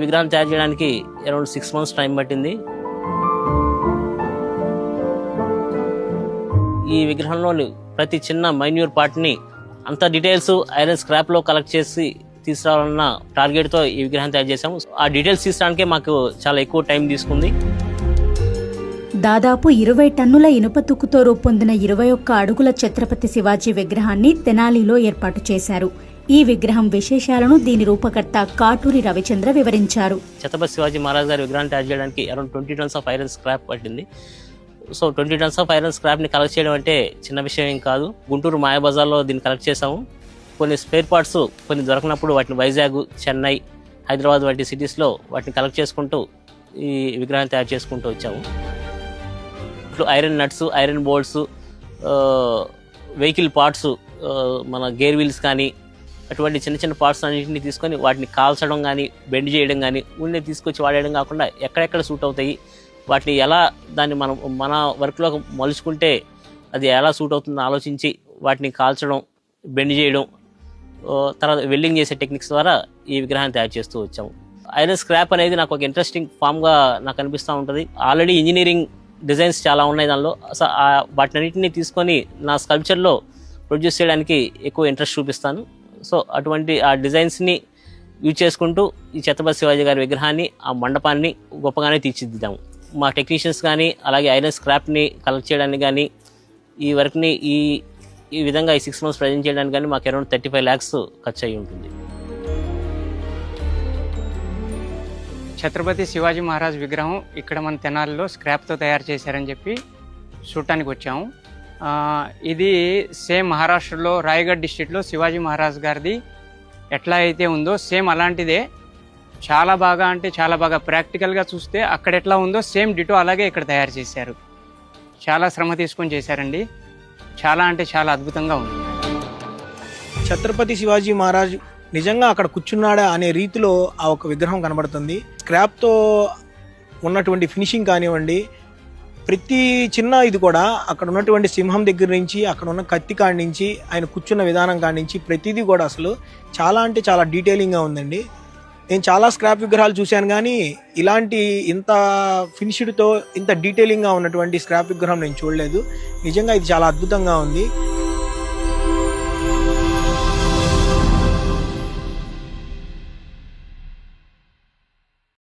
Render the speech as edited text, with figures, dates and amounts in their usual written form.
విగ్రహం తయారు చేయడానికి అరౌండ్ 6 months టైం పట్టింది. ఈ విగ్రహంలోని ప్రతి చిన్న మైన్యూర్ పార్ట్ని అంత డీటెయిల్స్ ఐరన్ స్క్రాప్లో కలెక్ట్ చేసి తీసుకురావాలన్న టార్గెట్తో ఈ విగ్రహం తయారు చేశాము. ఆ డీటెయిల్స్ తీసుకోవడానికే మాకు చాలా ఎక్కువ టైం తీసుకుంది. దాదాపు 20 టన్నుల ఇనుప తుక్కుతో రూపొందిన 21 అడుగుల ఛత్రపతి శివాజీ విగ్రహాన్ని తెనాలిలో ఏర్పాటు చేశారు. ఈ విగ్రహం విశేషాలను దీని రూపకర్త కాటూరి రవిచంద్ర వివరించారు. ఛత్రపతి శివాజీ మహారాజ్ గారి విగ్రహాన్ని తయారు చేయడానికి around 20 tons of iron scrap పట్టింది. సో 20 tons ఆఫ్ ఐరన్ స్క్రాప్ని కలెక్ట్ చేయడం అంటే చిన్న విషయం ఏం కాదు. గుంటూరు మాయాబజార్లో దీన్ని కలెక్ట్ చేసాము. కొన్ని స్పేర్ పార్ట్స్ కొన్ని దొరకనప్పుడు వాటిని వైజాగ్, చెన్నై, హైదరాబాద్ వంటి సిటీస్లో వాటిని కలెక్ట్ చేసుకుంటూ ఈ విగ్రహాన్ని తయారు చేసుకుంటూ వచ్చాము. Iron nuts, iron bolts, vehicle parts, మన గేర్ వీల్స్ కానీ అటువంటి చిన్న చిన్న పార్ట్స్ అన్నింటినీ తీసుకొని వాటిని కాల్చడం కానీ, బెండ్ చేయడం కానీ, ఉండే తీసుకొచ్చి వాడేయడం కాకుండా ఎక్కడెక్కడ సూట్ అవుతాయి, వాటిని ఎలా దాన్ని మనం మన వర్క్లో మలుచుకుంటే అది ఎలా సూట్ అవుతుందో ఆలోచించి వాటిని కాల్చడం, బెండ్ చేయడం, తర్వాత వెల్డింగ్ చేసే టెక్నిక్స్ ద్వారా ఈ విగ్రహాన్ని తయారు చేస్తూ వచ్చాము. ఐరన్ స్క్రాప్ అనేది నాకు ఒక ఇంట్రెస్టింగ్ ఫామ్గా నాకు అనిపిస్తూ ఉంటుంది. ఆల్రెడీ ఇంజనీరింగ్ డిజైన్స్ చాలా ఉన్నాయి దానిలో. వాటినన్నింటినీ తీసుకొని నా స్కల్ప్చర్లో ప్రొడ్యూస్ చేయడానికి ఎక్కువ ఇంట్రెస్ట్ చూపిస్తాను. సో అటువంటి ఆ డిజైన్స్ని యూజ్ చేసుకుంటూ ఈ ఛత్రపతి శివాజీ గారి విగ్రహాన్ని, ఆ మండపాన్ని గొప్పగానే తీర్చిదిద్దాము. మా టెక్నీషియన్స్ కానీ అలాగే ఐరన్ స్క్రాప్ని కలెక్ట్ చేయడానికి కానీ ఈ వర్క్ని ఈ విధంగా ఈ 6 months ప్రజెంట్ చేయడానికి కానీ మాకు అరౌండ్ 35 lakhs ఖర్చు అయ్యి ఉంటుంది. ఛత్రపతి శివాజీ మహారాజ్ విగ్రహం ఇక్కడ మన తెనాలిలో స్క్రాప్తో తయారు చేశారని చెప్పి చూడటానికి వచ్చాము. ఇది సేమ్ మహారాష్ట్రలో రాయగఢ్ డిస్ట్రిక్ట్లో శివాజీ మహారాజ్ గారిది ఎట్లా అయితే ఉందో సేమ్ అలాంటిదే. చాలా బాగా అంటే చాలా బాగా ప్రాక్టికల్గా చూస్తే అక్కడ ఎట్లా ఉందో సేమ్ డిటో అలాగే ఇక్కడ తయారు చేశారు. చాలా శ్రమ తీసుకొని చేశారండి. చాలా అంటే చాలా అద్భుతంగా ఉంది. ఛత్రపతి శివాజీ మహారాజ్ నిజంగా అక్కడ కూర్చున్నాడా అనే రీతిలో ఆ ఒక విగ్రహం కనబడుతుంది. స్క్రాప్తో ఉన్నటువంటి ఫినిషింగ్ కానివ్వండి, ప్రతి చిన్న ఇది కూడా అక్కడ ఉన్నటువంటి సింహం దగ్గర నుంచి, అక్కడ ఉన్న కత్తి కాడి నుంచి, ఆయన కూర్చున్న విధానం కాడి నుంచి ప్రతిదీ కూడా అసలు చాలా అంటే చాలా డీటెయిలింగ్గా ఉందండి. నేను చాలా స్క్రాప్ విగ్రహాలు చూశాను కానీ ఇలాంటి ఇంత ఫినిష్డ్తో ఇంత డీటెయిలింగ్గా ఉన్నటువంటి స్క్రాప్ విగ్రహం నేను చూడలేదు. నిజంగా ఇది చాలా అద్భుతంగా ఉంది.